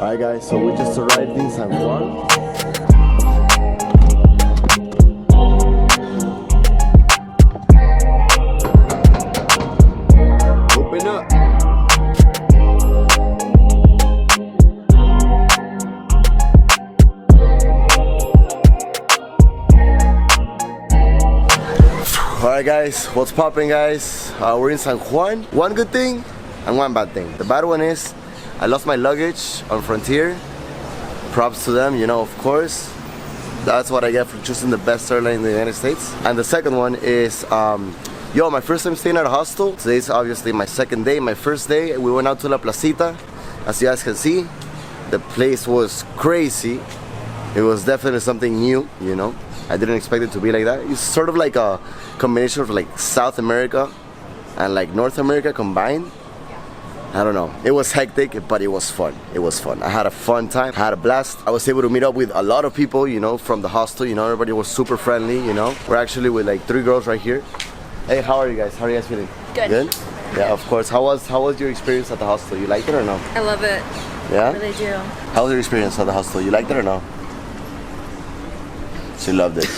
Alright guys, so we just arrived in San Juan. Open up. Alright guys, what's popping guys? We're in San Juan. One good thing and one bad thing. The bad one is I lost my luggage on Frontier. Props to them, you know, of course. That's what I get for choosing the best airline in the United States. And the second one is, my first time staying at a hostel. Today's obviously my second day. My first day, we went out to La Placita. As you guys can see, the place was crazy. It was definitely something new, you know. I didn't expect it to be like that. It's sort of like a combination of like South America and like North America combined. I don't know. It was hectic, but it was fun. It was fun. I had a fun time. I had a blast. I was able to meet up with a lot of people, you know, from the hostel. You know, everybody was super friendly, you know. We're actually with like 3 girls right here. Hey, how are you guys? How are you guys feeling? Good. Good? Yeah, of course. How was your experience at the hostel? You liked it or no? I love it. Yeah? I really do. How was your experience at the hostel? You liked it or no? She loved it.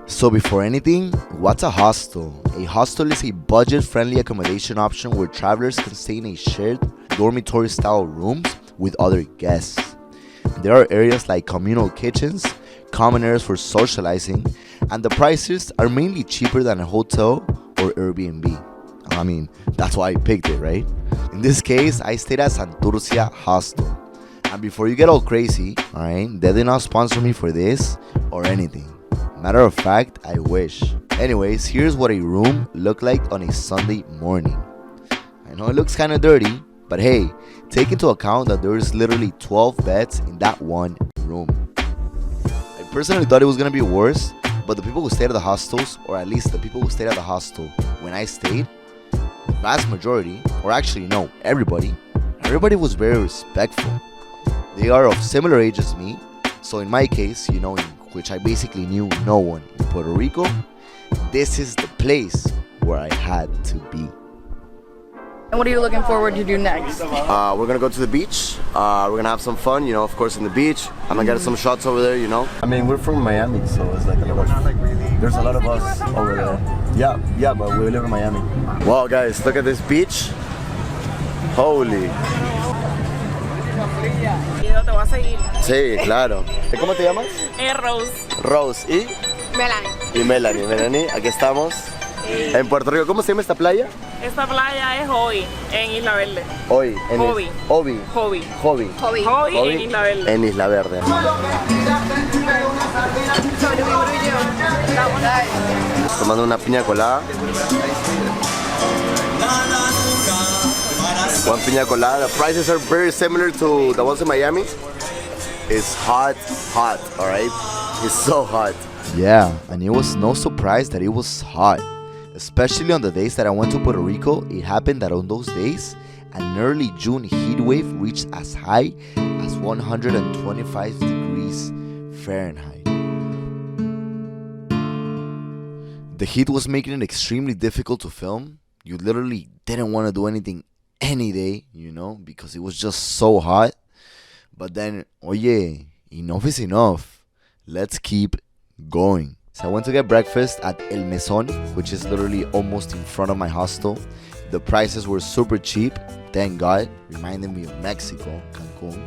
So before anything, what's a hostel? A hostel is a budget-friendly accommodation option where travelers can stay in a shared dormitory-style rooms with other guests. There are areas like communal kitchens, common areas for socializing, and the prices are mainly cheaper than a hotel or Airbnb. I mean, that's why I picked it, right? In this case, I stayed at Santurcia Hostal. And before you get all crazy, alright, they did not sponsor me for this or anything. Matter of fact, I wish. Anyways, here's what a room looked like on a Sunday morning. I know it looks kind of dirty, but hey, take into account that there's literally 12 beds in that one room. I personally thought it was gonna be worse, but the people who stayed at the hostels, or at least the people who stayed at the hostel when I stayed, the vast majority, or actually no, everybody was very respectful. They are of similar age as me, so in my case, you know, in which I basically knew no one in Puerto Rico, this is the place where I had to be. And what are you looking forward to do next? We're gonna go to the beach. We're gonna have some fun, you know, of course, in the beach. I'm gonna get some shots over there, you know. I mean, we're from Miami, so it's like there's a lot of us over there. Yeah, but we live in Miami. Wow, guys, look at this beach. Holy. Te voy a seguir. Sí, claro. ¿Cómo te llamas? Rose. Rose y Melanie. Melanie, aquí estamos en Puerto Rico. ¿Cómo se llama esta playa? Esta playa es Hobby, en Isla Verde. Hoy, en Hobby. Hobby. En Isla Verde. En Isla Verde. Tomando una piña colada. One piña colada. The prices are very similar to the ones in Miami. It's hot, alright? It's so hot. Yeah, and it was no surprise that it was hot. Especially on the days that I went to Puerto Rico, it happened that on those days, an early June heat wave reached as high as 125 degrees Fahrenheit. The heat was making it extremely difficult to film. You literally didn't want to do anything any day, you know, because it was just so hot. But then, oye, enough is enough. Let's keep going. So I went to get breakfast at El Mesón, which is literally almost in front of my hostel. The prices were super cheap, thank God, reminding me of Mexico, Cancun.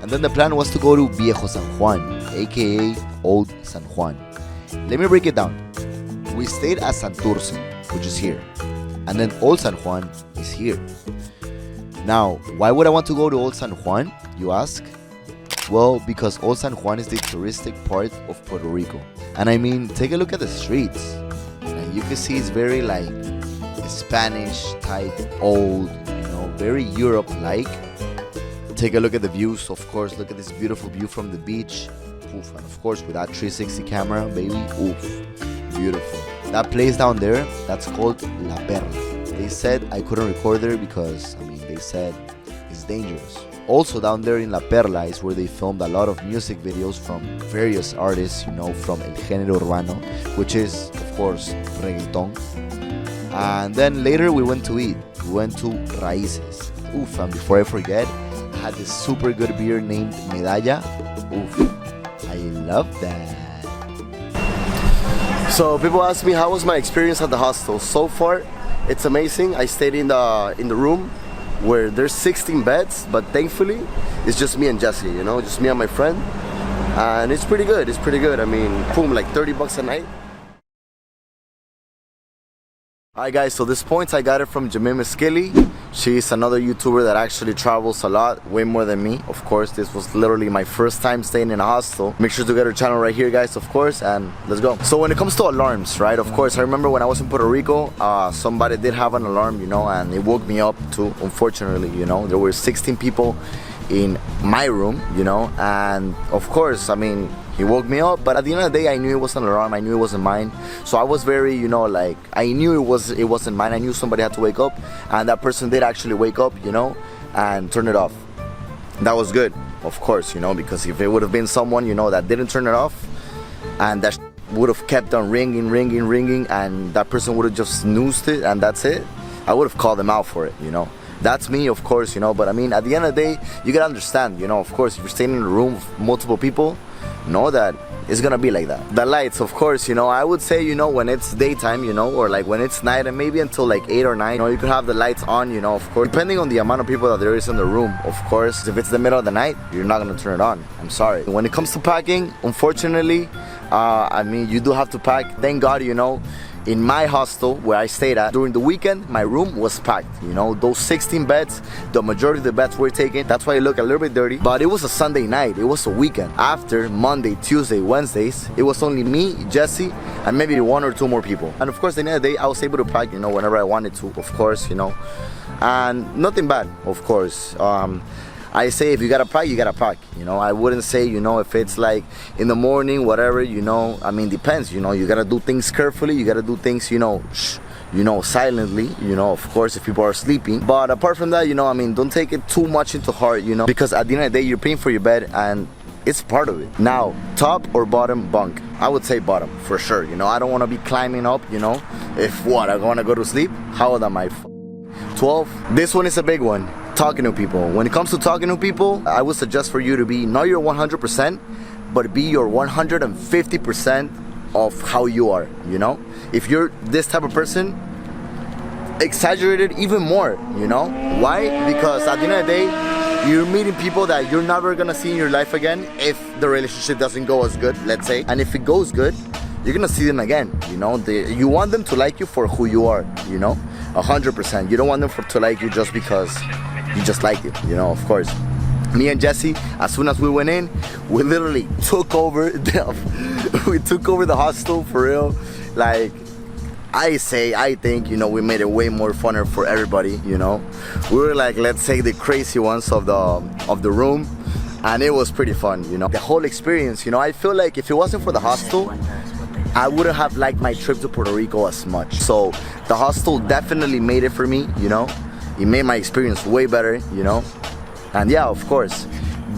And then the plan was to go to Viejo San Juan, aka Old San Juan. Let me break it down. We stayed at Santurce, which is here. And then Old San Juan is here. Now, why would I want to go to Old San Juan, you ask? Well, because Old San Juan is the touristic part of Puerto Rico. And I mean, take a look at the streets. And you can see it's very like Spanish type, old, you know, very Europe-like. Take a look at the views, of course. Look at this beautiful view from the beach. Oof, and of course with that 360 camera, baby. Oof, beautiful. That place down there, that's called La Perla. They said I couldn't record there because, I mean, they said it's dangerous. Also down there in La Perla is where they filmed a lot of music videos from various artists, you know, from El Género Urbano, which is, of course, reggaeton. And then later we went to eat. We went to Raíces. Oof, and before I forget, I had this super good beer named Medalla. Oof, I love that. So people ask me how was my experience at the hostel. So far, it's amazing. I stayed in the room where there's 16 beds, but thankfully it's just me and Jesse, you know, just me and my friend, and it's pretty good. It's pretty good. I mean, boom, like $30 a night. Alright guys, so this points I got it from Jamim Eskili. She's another YouTuber that actually travels a lot, way more than me. Of course, this was literally my first time staying in a hostel. Make sure to get her channel right here, guys, of course, and let's go. So when it comes to alarms, right, of course, I remember when I was in Puerto Rico, somebody did have an alarm, you know, and it woke me up too, unfortunately, you know. There were 16 people in my room, you know, and of course, I mean, he woke me up, but at the end of the day, I knew it was an alarm. I knew it wasn't mine. So I was very, you know, like, I knew it wasn't mine. I knew somebody had to wake up, and that person did actually wake up, you know, and turn it off. That was good, of course, you know, because if it would have been someone, you know, that didn't turn it off, and that would have kept on ringing, and that person would have just snoozed it, and that's it, I would have called them out for it, you know. That's me, of course, you know, but I mean, at the end of the day, you gotta understand, you know, of course, if you're staying in a room with multiple people, know that it's gonna be like that. The lights, of course, you know, I would say, you know, when it's daytime, you know, or like when it's night, and maybe until like 8 or 9, you know, you could have the lights on, you know, of course, depending on the amount of people that there is in the room. Of course, if it's the middle of the night, you're not gonna turn it on. I'm sorry. When it comes to packing, unfortunately, I mean, you do have to pack. Thank God, you know, in my hostel where I stayed at, during the weekend, my room was packed. You know, those 16 beds, the majority of the beds were taken. That's why it looked a little bit dirty. But it was a Sunday night. It was a weekend. After Monday, Tuesday, Wednesdays, it was only me, Jesse, and maybe 1 or 2 more people. And of course, at the end of the day, I was able to pack, you know, whenever I wanted to, of course, you know. And nothing bad, of course. I say if you gotta pack, you gotta pack. You know, I wouldn't say, you know, if it's like in the morning, whatever, you know, I mean, depends, you know, you gotta do things carefully, you gotta do things, you know, silently, you know, of course, if people are sleeping. But apart from that, you know, I mean, don't take it too much into heart, you know, because at the end of the day, you're paying for your bed and it's part of it. Now, top or bottom bunk? I would say bottom, for sure, you know, I don't wanna be climbing up, you know, if what, I wanna go to sleep? How old am I? 12? This one is a big one. Talking to people. When it comes to talking to people, I would suggest for you to be not your 100%, but be your 150% of how you are, you know? If you're this type of person, exaggerate it even more, you know? Why? Because at the end of the day, you're meeting people that you're never gonna see in your life again if the relationship doesn't go as good, let's say. And if it goes good, you're gonna see them again, you know? You want them to like you for who you are, you know? 100%. You don't want them to like you just because you just like it, you know, of course. Me and Jesse, as soon as we went in, we literally took over the hostel, for real. Like, I think, you know, we made it way more funner for everybody, you know. We were like, let's say, the crazy ones of the room, and it was pretty fun, you know. The whole experience, you know, I feel like if it wasn't for the hostel, I wouldn't have liked my trip to Puerto Rico as much. So the hostel definitely made it for me, you know. It made my experience way better, you know. And yeah, of course,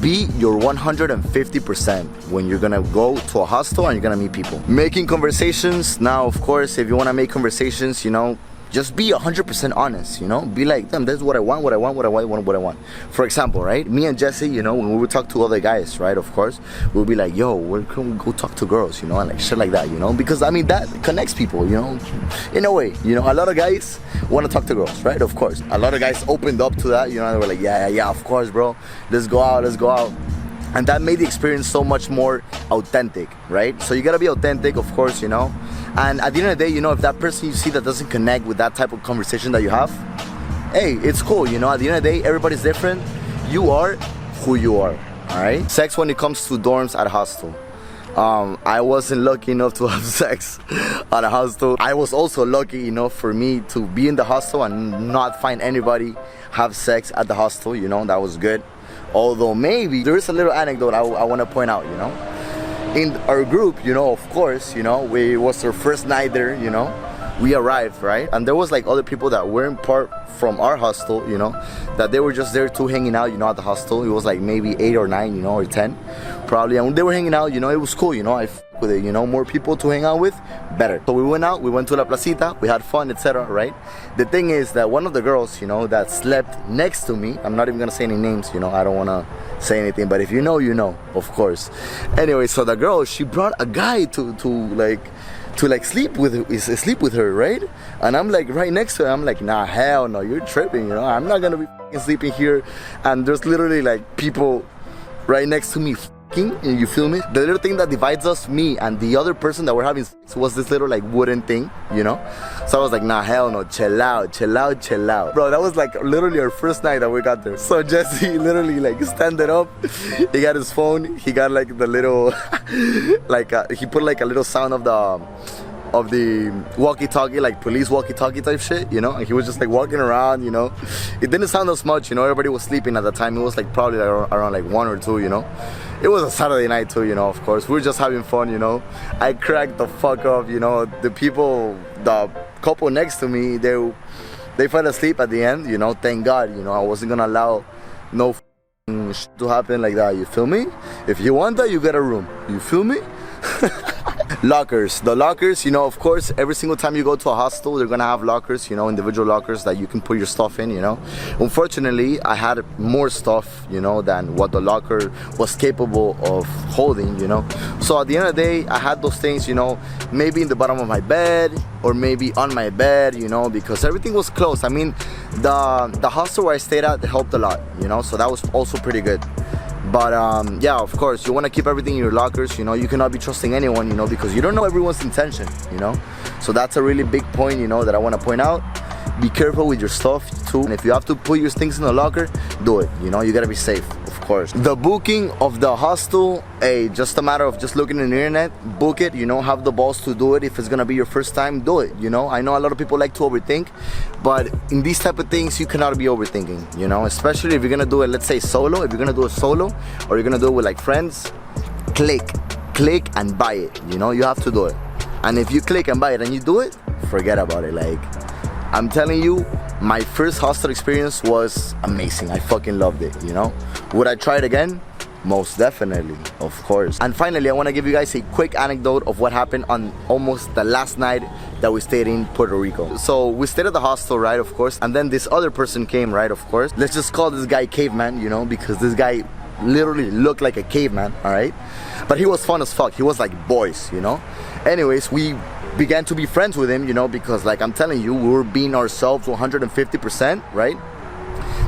be your 150% when you're gonna go to a hostel and you're gonna meet people. Making conversations, now of course, if you wanna make conversations, you know, just be 100% honest, you know. Be like, damn, this is what I want. For example, right? Me and Jesse, you know, when we would talk to other guys, right, of course, we'll be like, yo, where can we go talk to girls, you know, and like shit like that, you know, because I mean, that connects people, you know, in a way, you know. A lot of guys want to talk to girls, right, of course. A lot of guys opened up to that, you know, they were like, yeah, of course, bro, let's go out. And that made the experience so much more authentic, right? So you gotta be authentic, of course, you know. And at the end of the day, you know, if that person you see that doesn't connect with that type of conversation that you have, hey, it's cool, you know. At the end of the day, everybody's different. You are who you are, all right? Sex when it comes to dorms at a hostel. I wasn't lucky enough to have sex at a hostel. I was also lucky enough for me to be in the hostel and not find anybody have sex at the hostel, you know. That was good. Although maybe there is a little anecdote I want to point out, you know. In our group, you know, of course, you know, it was our first night there, you know. we arrived, right? And there was like other people that weren't part from our hostel, you know, that they were just there too hanging out, you know, at the hostel. It was like maybe 8 or 9, you know, or 10 probably. And when they were hanging out, you know, it was cool, you know, I with it, you know, more people to hang out with, better. So we went out, we went to La Placita, we had fun, etc., right? The thing is that one of the girls, you know, that slept next to me, I'm not even gonna say any names, you know, I don't wanna say anything, but if you know, you know, of course. Anyway, so the girl, she brought a guy to sleep with her, right? And I'm like right next to her, I'm like, nah, hell no, you're tripping, you know, I'm not gonna be sleeping here. And there's literally like people right next to me, and you feel me? The little thing that divides us, me and the other person that we're having sex, was this little like wooden thing, you know? So I was like, nah, hell no, chill out. Bro, that was like literally our first night that we got there. So Jesse literally like standed up, he got his phone, he got like the little, like he put like a little sound of the walkie-talkie, like police walkie-talkie type shit, you know, and he was just like walking around, you know. It didn't sound as much, you know, everybody was sleeping at the time. It was like probably like around like 1 or 2, you know. It was a Saturday night too, you know, of course. We were just having fun, you know. I cracked the fuck up, you know. The couple next to me, they fell asleep at the end, you know, thank God, you know. I wasn't gonna allow no shit to happen like that, you feel me? If you want that, you get a room, you feel me? Lockers. The lockers, you know, of course, every single time you go to a hostel, they're gonna have lockers, you know, individual lockers that you can put your stuff in, you know. Unfortunately, I had more stuff, you know, than what the locker was capable of holding, you know. So at the end of the day, I had those things, you know, maybe in the bottom of my bed or maybe on my bed, you know, because everything was closed. I mean, the hostel where I stayed at helped a lot, you know, so that was also pretty good. But yeah, of course, you want to keep everything in your lockers, you know. You cannot be trusting anyone, you know, because you don't know everyone's intention, you know. So that's a really big point, you know, that I want to point out. Be careful with your stuff too, and if you have to put your things in the locker, do it, you know. You gotta be safe, of course. The booking of the hostel, hey, just a matter of just looking on the internet, book it, you know. Have the balls to do it. If it's gonna be your first time, do it, you know. I know a lot of people like to overthink, but in these type of things, you cannot be overthinking, you know. Especially if you're gonna do it, let's say solo. If you're gonna do it solo, or you're gonna do it with like friends, click and buy it, you know. You have to do it. And if you click and buy it and you do it, forget about it. Like, I'm telling you, my first hostel experience was amazing. I fucking loved it, you know. Would I try it again? Most definitely, of course. And finally, I want to give you guys a quick anecdote of what happened on almost the last night that we stayed in Puerto Rico. So we stayed at the hostel, right, of course, and then this other person came, right, of course. Let's just call this guy Caveman, you know, because this guy literally looked like a caveman, all right? But he was fun as fuck. He was like boys, you know. Anyways, we began to be friends with him, you know, because like I'm telling you, we were being ourselves 150%, right?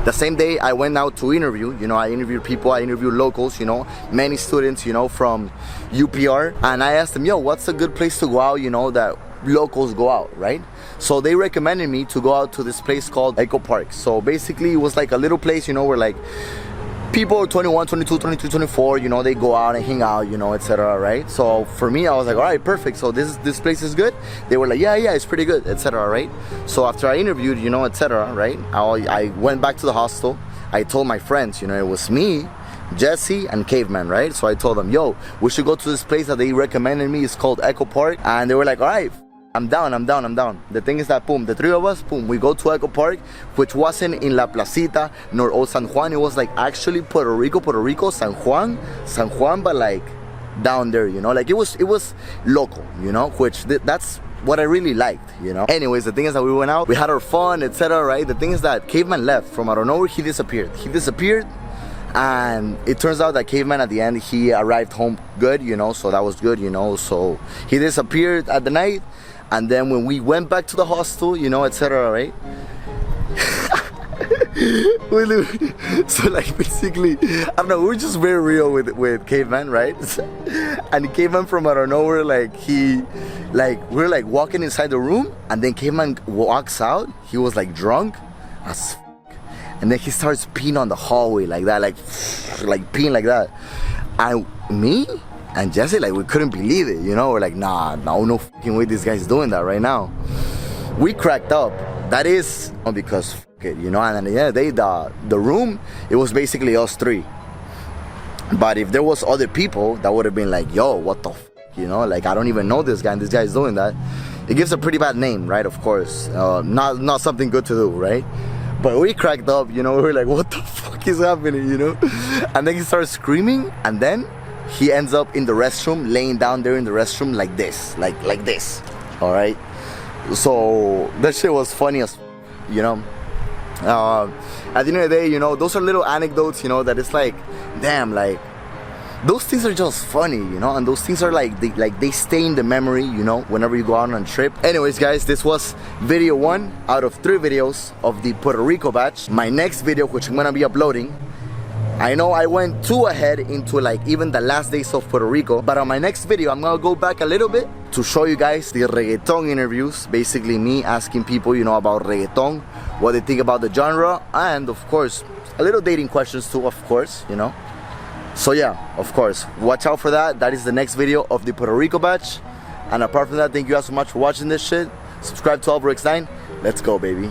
The same day I went out to interview, you know, I interviewed people, I interviewed locals, you know, many students, you know, from UPR, and I asked them, yo, what's a good place to go out, you know, that locals go out, right? So they recommended me to go out to this place called Echo Park. So basically it was like a little place, you know, where like people 21, 22, 23, 24, you know, they go out and hang out, you know, etc., right? So for me, I was like, all right, perfect. So this place is good. They were like, yeah, it's pretty good, etc., right? So after I interviewed, you know, etc., right? I went back to the hostel. I told my friends, you know, it was me, Jesse, and Caveman, right? So I told them, yo, we should go to this place that they recommended me. It's called Echo Park. And they were like, all right, I'm down. The thing is that, boom, the three of us, boom, we go to Echo Park, which wasn't in La Placita nor Old San Juan. It was like actually Puerto Rico, San Juan, but like down there, you know, like it was local, you know, which that's what I really liked, you know. Anyways, the thing is that we went out, we had our fun, etc., right? The thing is that Caveman left from out of nowhere. He disappeared, and it turns out that Caveman at the end, he arrived home good, you know, so that was good, you know. So he disappeared at the night. And then when we went back to the hostel, you know, etc., right? So like basically, I don't know, we were just very real with Caveman, right? And Caveman from out of nowhere, like we're like walking inside the room, and then Caveman walks out. He was like drunk as f***, and then he starts peeing on the hallway like that, like peeing like that. And me and Jesse, like, we couldn't believe it, you know. We're like, no fucking way this guy's doing that right now. We cracked up. That is because f*** it, you know. And at the end of the day, the room, it was basically us three. But if there was other people, that would have been like, yo, what the f***, you know, like, I don't even know this guy, and this guy's doing that. it gives a pretty bad name, right? Of course, not something good to do, right? But we cracked up, you know. We were like, what the fuck is happening, you know? And then he starts screaming, and then he ends up in the restroom, laying down there in the restroom like this, like this, all right? So that shit was funny as, you know. At the end of the day, you know, those are little anecdotes, you know, that it's like, damn, like, those things are just funny, you know, and those things are like they stay in the memory, you know, whenever you go out on a trip. Anyways, guys, this was video 1 out of 3 videos of the Puerto Rico batch. My next video, which I'm gonna be uploading, I know I went too ahead into like even the last days of Puerto Rico, but on my next video, I'm gonna go back a little bit to show you guys the reggaeton interviews. Basically me asking people, you know, about reggaeton, what they think about the genre, and of course, a little dating questions too, of course, you know. So yeah, of course, watch out for that. That is the next video of the Puerto Rico batch. And apart from that, thank you guys so much for watching this shit. Subscribe to AlberX9. Let's go, baby.